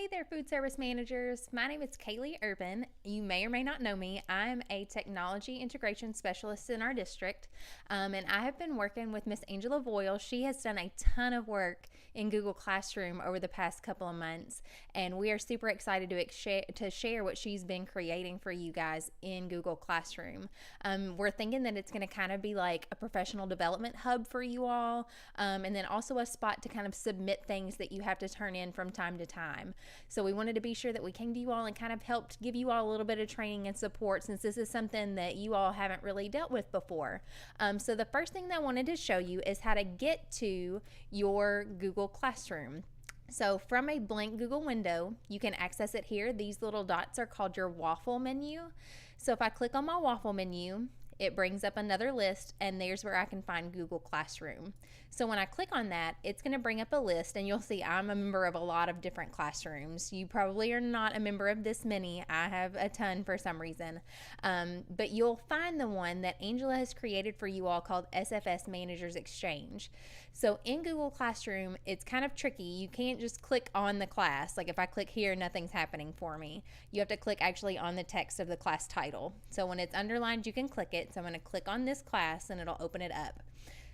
Hey there, food service managers. My name is Kaylee Urban. You may or may not know me. I'm a technology integration specialist in our district, and I have been working with Miss Angela Voyle. She has done a ton of work in Google Classroom over the past couple of months, and we are super excited to share what she's been creating for you guys in Google Classroom. We're thinking that it's going to kind of be like a professional development hub for you all, and then also a spot to kind of submit things that you have to turn in from time to time. So we wanted to be sure that we came to you all and kind of helped give you all a little bit of training and support, since this is something that you all haven't really dealt with before. So the first thing that I wanted to show you is how to get to your Google Classroom. So from a blank Google window, you can access it here. These little dots are called your waffle menu. So if I click on my waffle menu, it brings up another list, and there's where I can find Google Classroom. So when I click on that, it's going to bring up a list, and you'll see I'm a member of a lot of different classrooms. You probably are not a member of this many. I have a ton for some reason. But you'll find the one that Angela has created for you all called SFS Managers Exchange. So in Google Classroom, it's kind of tricky. You can't just click on the class. Like if I click here, nothing's happening for me. You have to click actually on the text of the class title. So when it's underlined, you can click it. So I'm going to click on this class and it'll open it up.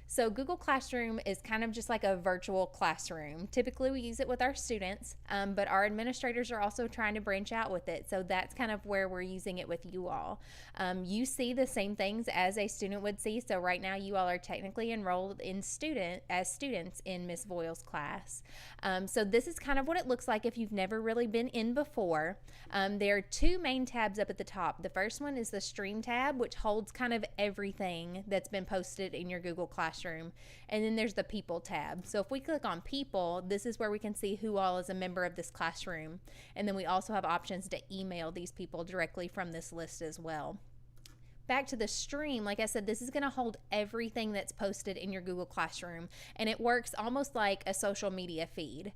So Google Classroom is kind of just like a virtual classroom. Typically we use it with our students, but our administrators are also trying to branch out with it. So that's kind of where we're using it with you all. You see the same things as a student would see. So right now you all are technically enrolled in as students in Miss Voile's class. So this is kind of what it looks like if you've never really been in before. There are two main tabs up at the top. The first one is the Stream tab, which holds kind of everything that's been posted in your Google Classroom. And then there's the People tab. So if we click on People, this is where we can see who all is a member of this classroom. And then we also have options to email these people directly from this list as well. Back to the Stream, like I said, this is going to hold everything that's posted in your Google Classroom, and it works almost like a social media feed.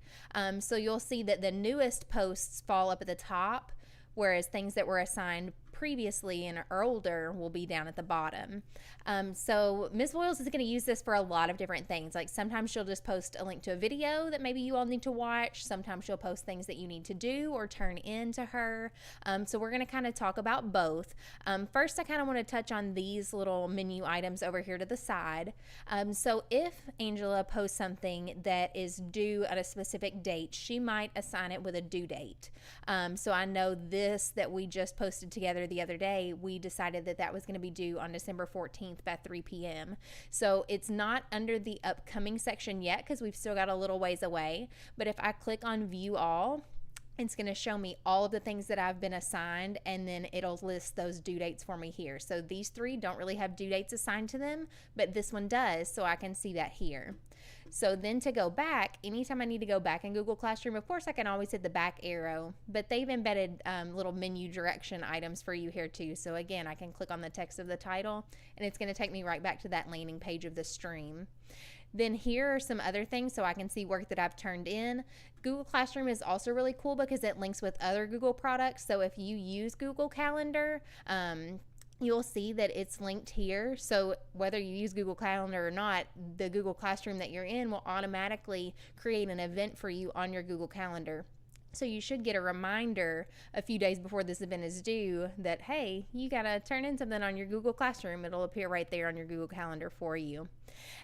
So you'll see that the newest posts fall up at the top, whereas things that were assigned previously and older will be down at the bottom. So Ms. Voiles is going to use this for a lot of different things. Like sometimes she'll just post a link to a video that maybe you all need to watch. Sometimes she'll post things that you need to do or turn in to her. So we're going to kind of talk about both. First, I kind of want to touch on these little menu items over here to the side. So if Angela posts something that is due at a specific date, she might assign it with a due date. So I know this that we just posted together the other day, we decided that that was going to be due on December 14th by 3 p.m. So it's not under the upcoming section yet because we've still got a little ways away. But if I click on View All, it's going to show me all of the things that I've been assigned, and then it'll list those due dates for me here. So these three don't really have due dates assigned to them, but this one does, so I can see that here. So then to go back, anytime I need to go back in Google Classroom, of course I can always hit the back arrow, but they've embedded little menu direction items for you here too. So again, I can click on the text of the title, and it's going to take me right back to that landing page of the Stream. Then here are some other things so I can see work that I've turned in. Google Classroom is also really cool because it links with other Google products. So if you use Google Calendar, you'll see that it's linked here. So whether you use Google Calendar or not, the Google Classroom that you're in will automatically create an event for you on your Google Calendar. So you should get a reminder a few days before this event is due that, hey, you got to turn in something on your Google Classroom. It'll appear right there on your Google Calendar for you.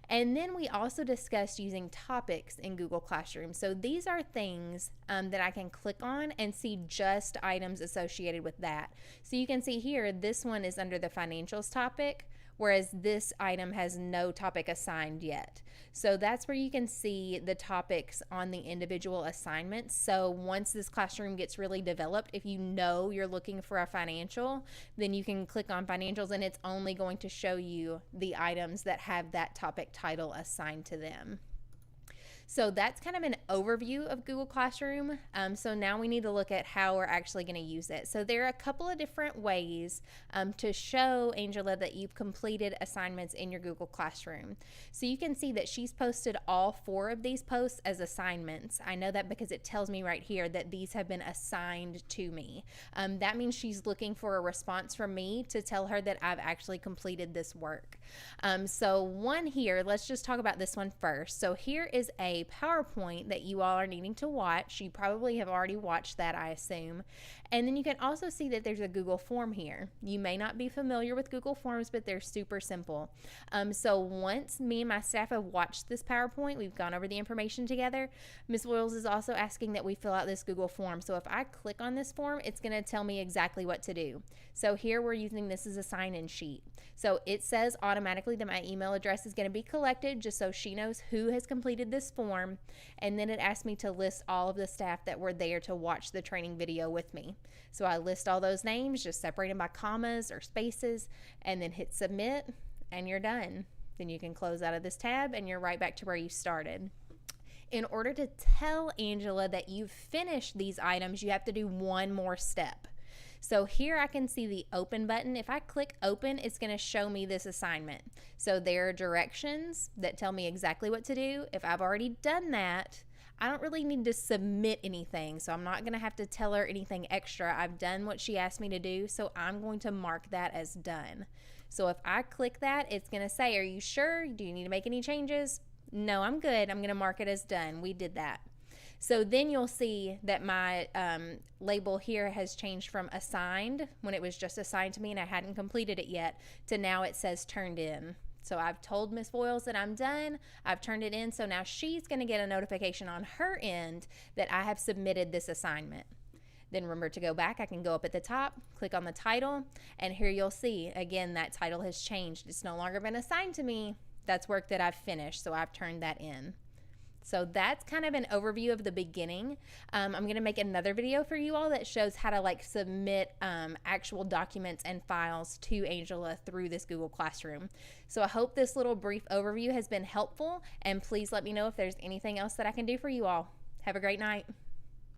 And then we also discussed using topics in Google Classroom. So these are things that I can click on and see just items associated with that. So you can see here, this one is under the financials topic, whereas this item has no topic assigned yet. So that's where you can see the topics on the individual assignments. So once this classroom gets really developed, if you know you're looking for a financial, then you can click on financials, and it's only going to show you the items that have that topic title assigned to them. So that's kind of an overview of Google Classroom. So now we need to look at how we're actually going to use it. So there are a couple of different ways to show Angela that you've completed assignments in your Google Classroom. So you can see that she's posted all 4 of these posts as assignments. I know that because it tells me right here that these have been assigned to me. That means she's looking for a response from me to tell her that I've actually completed this work. So one here, let's just talk about this one first. So here is a PowerPoint that you all are needing to watch. You probably have already watched that, I assume. And then you can also see that there's a Google form here. You may not be familiar with Google Forms, but they're super simple. So once me and my staff have watched this PowerPoint, we've gone over the information together, Ms. Voiles is also asking that we fill out this Google form. So if I click on this form, it's going to tell me exactly what to do. So here we're using this as a sign-in sheet. So it says automatically that my email address is going to be collected just so she knows who has completed this form. And then it asks me to list all of the staff that were there to watch the training video with me. So I list all those names, just separate them by commas or spaces, and then hit submit, and you're done. Then you can close out of this tab and you're right back to where you started. In order to tell Angela that you've finished these items, you have to do one more step. So here I can see the open button. If I click open, it's going to show me this assignment. So there are directions that tell me exactly what to do. If I've already done that, I don't really need to submit anything. So I'm not going to have to tell her anything extra. I've done what she asked me to do, so I'm going to mark that as done. So if I click that, it's going to say, are you sure? Do you need to make any changes? No, I'm good. I'm going to mark it as done. We did that. So then you'll see that my label here has changed from assigned, when it was just assigned to me and I hadn't completed it yet, to now it says turned in. So I've told Ms. Voiles that I'm done. I've turned it in. So now she's going to get a notification on her end that I have submitted this assignment. Then remember to go back. I can go up at the top, click on the title, and here you'll see, again, that title has changed. It's no longer been assigned to me. That's work that I've finished, so I've turned that in. So that's kind of an overview of the beginning. I'm going to make another video for you all that shows how to submit actual documents and files to Angela through this Google Classroom. So I hope this little brief overview has been helpful, and please let me know if there's anything else that I can do for you all. Have a great night.